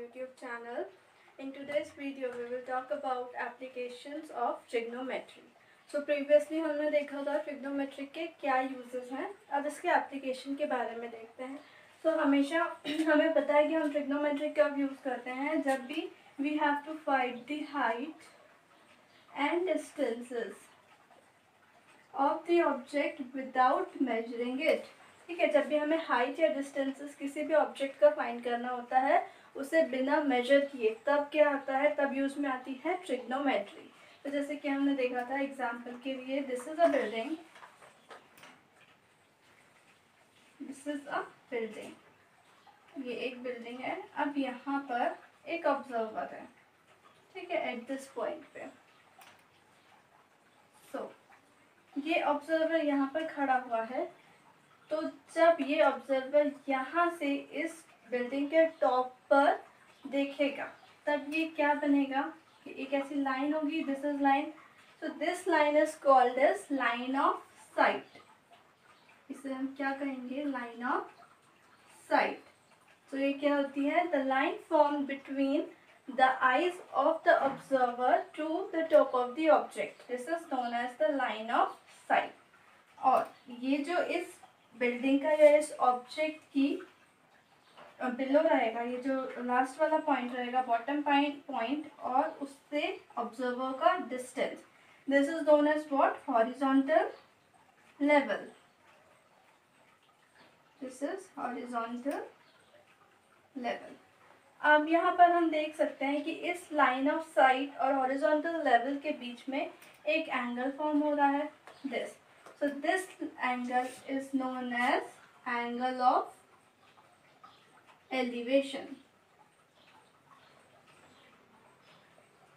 YouTube channel. In today's video we will talk about applications of trigonometry. So previously हमने देखा था trigonometry के क्या uses हैं, अब इसके application के बारे में देखते हैं. So हमेशा हमें पता है कि हम trigonometry कब use करते हैं, जब भी we have to find the height and distances of the object without measuring it. ठीक है, जब भी हमें हाइट या डिस्टेंसेस किसी भी ऑब्जेक्ट का फाइंड करना होता है उसे बिना मेजर किए, तब क्या आता है, तब यूज में आती है ट्रिग्नोमेट्री. तो जैसे कि हमने देखा था एग्जांपल के लिए, दिस इज अ बिल्डिंग, ये एक बिल्डिंग है. अब यहाँ पर एक ऑब्जर्वर है, ठीक है, एट दिस पॉइंट पे. सो ये ऑब्जर्वर यहाँ पर खड़ा हुआ है. तो जब ये ऑब्जर्वर यहाँ से इस बिल्डिंग के टॉप पर देखेगा तब ये क्या बनेगा कि एक ऐसी लाइन होगी, this is line. So this line is called as line of sight. इसे हम क्या कहेंगे, लाइन ऑफ साइट. तो ये क्या होती है, the line form between the eyes of the observer to the top of the object, this is known as the line of sight. और ये जो इस बिल्डिंग का या इस ऑब्जेक्ट की बिलो रहेगा, ये जो लास्ट वाला पॉइंट रहेगा, बॉटम पॉइंट, और उससे ऑब्जर्वर का distance, this is known as what, horizontal level. This is horizontal level. अब यहाँ पर हम देख सकते हैं कि इस लाइन ऑफ साइट और हॉरिजॉन्टल लेवल के बीच में एक एंगल फॉर्म हो रहा है, this. So this angle is known as angle of elevation.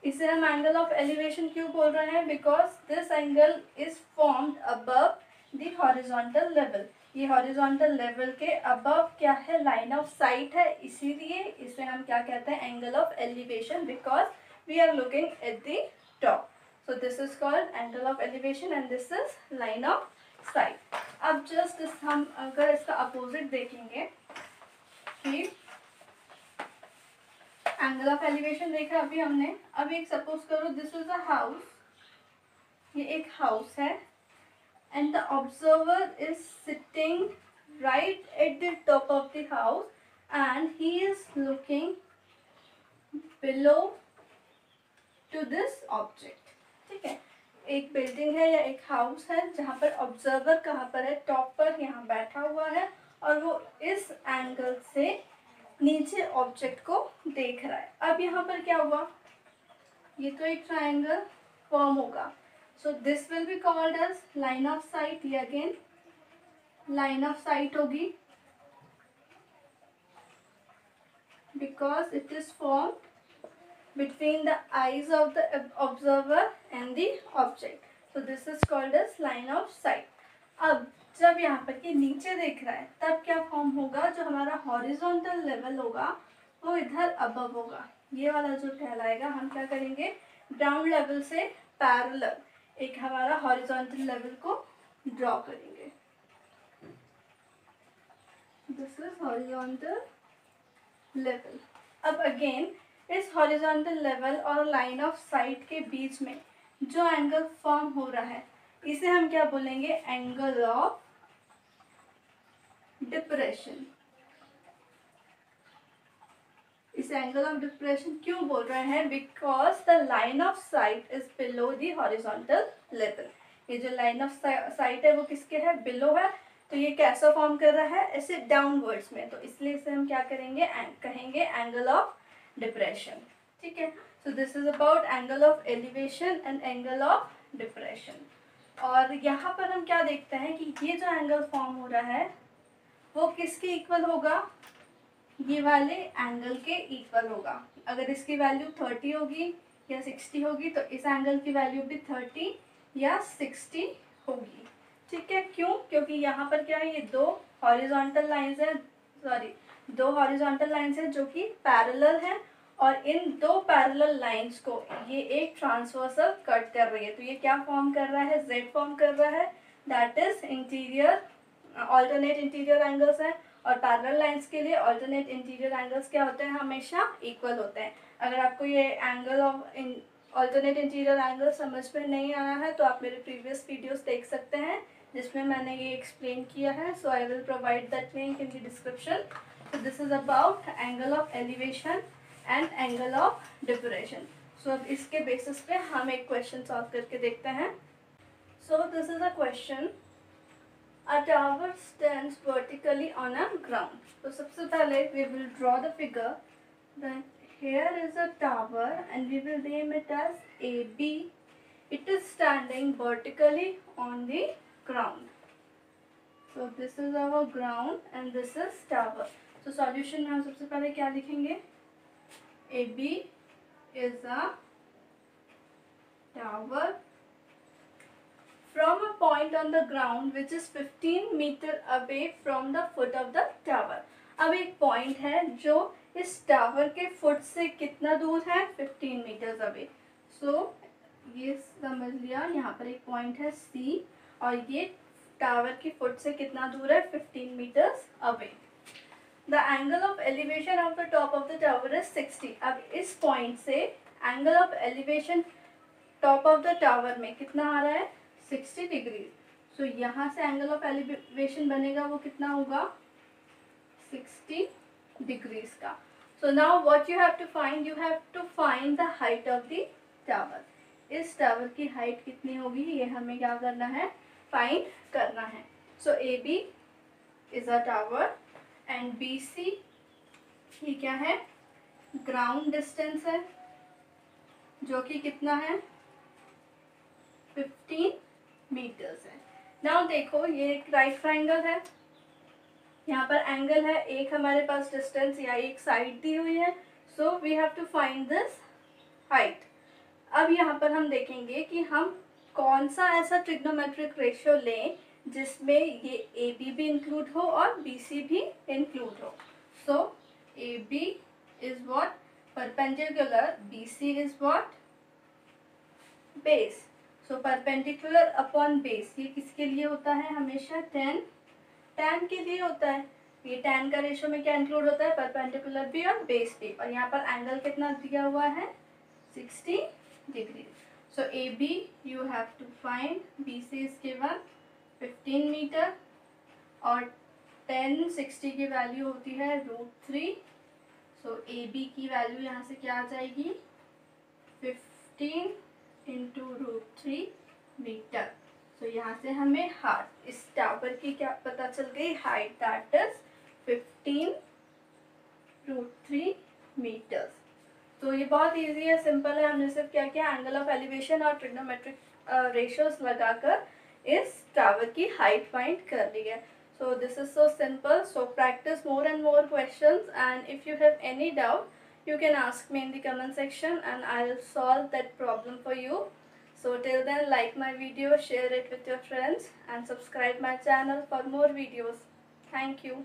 इसे हम angle of elevation क्यों बोल रहे हैं, because this angle is formed above the horizontal level. ये horizontal level के above क्या है, line of sight है, इसीलिए इसे हम क्या कहते हैं, angle of elevation, because we are looking at the top. So this is called angle of elevation and this is line of sight. अब just हम अगर इसका अपोजिट देखेंगे कि एंगल ऑफ एलिवेशन देखा अभी हमने. अब एक सपोज करो दिस इज अ हाउस, ये एक हाउस है and the observer is sitting right at the top of the house and he is looking below to this object. ठीक है, एक बिल्डिंग है या एक हाउस है जहाँ पर ऑब्जर्वर कहाँ पर है, टॉप पर यहाँ बैठा हुआ है और वो इस एंगल से नीचे ऑब्जेक्ट को देख रहा है. अब यहाँ पर क्या हुआ, ये तो एक ट्रायंगल फॉर्म होगा. So this will be called as line of sight. ये अगेन लाइन ऑफ साइट होगी because it is formed between the eyes of the observer and the object. So this is called as line of sight. अब जब यहाँ पर ये नीचे देख रहा है तब क्या फॉर्म होगा, जो हमारा हॉरिजॉन्टल लेवल होगा वो इधर अबव होगा. ये वाला जो कहलाएगा, हम क्या करेंगे, ग्राउंड लेवल से पैरेलल एक हमारा हॉरिजॉन्टल लेवल को ड्रॉ करेंगे. This is horizontal level. अब अगेन इस हॉरिजॉन्टल लेवल और लाइन ऑफ साइट के बीच में जो एंगल फॉर्म हो रहा है इसे हम क्या बोलेंगे, एंगल ऑफ डिप्रेशन. इसे एंगल ऑफ डिप्रेशन क्यों बोल रहे हैं, because the line of site is below the horizontal level. ये जो लाइन ऑफ साइट है वो किसके है, बिलो है. तो ये कैसा फॉर्म कर रहा है, ऐसे डाउनवर्ड्स में, तो इसलिए इसे हम क्या करेंगे, कहेंगे एंगल ऑफ डिप्रेशन. ठीक है, सो this is about angle of elevation and angle of depression. और यहाँ पर हम क्या देखते हैं कि ये जो एंगल फॉर्म हो रहा है वो किसके इक्वल होगा, ये वाले एंगल के इक्वल होगा. अगर इसकी वैल्यू 30 होगी या 60 होगी तो इस एंगल की वैल्यू भी 30 या 60 होगी. ठीक है, क्यों, क्योंकि यहाँ पर क्या है, ये दो हॉरिजॉन्टल लाइंस है, दो हॉरिजॉन्टल लाइंस हैं जो कि पैरेलल हैं और इन दो पैरेलल लाइंस को ये एक ट्रांसवर्सल कट कर रही है. तो ये क्या फॉर्म कर रहा है, जेड फॉर्म कर रहा है, that is interior, alternate interior angles हैं. और पैरेलल लाइंस के लिए ऑल्टरनेट इंटीरियर एंगल्स क्या होते हैं, हमेशा इक्वल होते हैं। अगर आपको ये angle of alternate interior angle समझ में नहीं आया है तो आप मेरे प्रीवियस वीडियोस देख सकते हैं जिसमें मैंने ये एक्सप्लेन किया है। So I will provide that link in the description. So this is about angle of elevation and angle of depression. So अब इसके बेसिस पे हम एक क्वेश्चन सॉल्व करके देखते हैं। सो this is a question, a tower stands vertically on a ground. तो सबसे पहले we will draw the figure. Then here is a tower and we will name it as AB. It is standing vertically on the ground. So this is our ground and this is tower. So solution में हम सबसे पहले क्या लिखेंगे, AB is a tower from a point on the ground which is 15 meter away from the foot of the tower. अब एक point है जो इस टावर के फुट से कितना दूर है, 15 मीटर्स अवे। सो ये समझ लिया, यहाँ पर एक पॉइंट है C और ये टावर की फुट से कितना दूर है, 15 metres away. The angle of elevation of the top of the tower is 60। अब इस पॉइंट से angle of elevation top of the tower में कितना आ रहा है, 60 डिग्री। सो यहाँ से एंगल ऑफ एलिवेशन बनेगा वो कितना होगा, 60 डिग्रीज का। So now what you have to find the height of the tower. इस टावर की हाइट कितनी होगी ये हमें क्या करना है, फाइंड करना है। सो AB is a tower and BC ये क्या है, ग्राउंड डिस्टेंस है जो कि कितना है, 15 मीटर्स है। नाउ देखो ये एक राइट ट्राइंगल है, यहाँ पर एंगल है, एक हमारे पास डिस्टेंस या एक साइड दी हुई है। So we have to find this height. अब यहाँ पर हम देखेंगे कि हम कौन सा ऐसा ट्रिग्नोमेट्रिक रेशियो लें जिसमें ये AB भी इंक्लूड हो और BC भी इंक्लूड हो। सो AB is what, perpendicular, BC is what, base. So perpendicular upon base ये किसके लिए होता है, हमेशा tan के लिए होता है। ये tan का रेशियो में क्या इंक्लूड होता है, परपेंडिकुलर भी और बेस भी। और यहाँ पर एंगल कितना दिया हुआ है, 60 डिग्री। So AB you have to find, BC is given 15 metre और 10 60 की वैल्यू होती है √3। सो AB की वैल्यू यहाँ से क्या आ जाएगी, 15 इंटू √3 मीटर। सो यहाँ से हमें हाइट इस टावर की क्या पता चल गई, हाइट दैट इज 15 √3 मीटर्स। तो ये बहुत इजी है, सिंपल है। हमने सिर्फ क्या किया, एंगल ऑफ एलिवेशन और ट्रिग्नोमेट्रिक रेशियोज लगाकर इस टावर की हाइट फाइंड कर ली है। सो this is so simple. So practice more and more questions, and if you have any doubt you can ask me in the comment section and I'll solve that problem for you. So till then, like my video, share it with your friends and subscribe my channel for more videos. Thank you.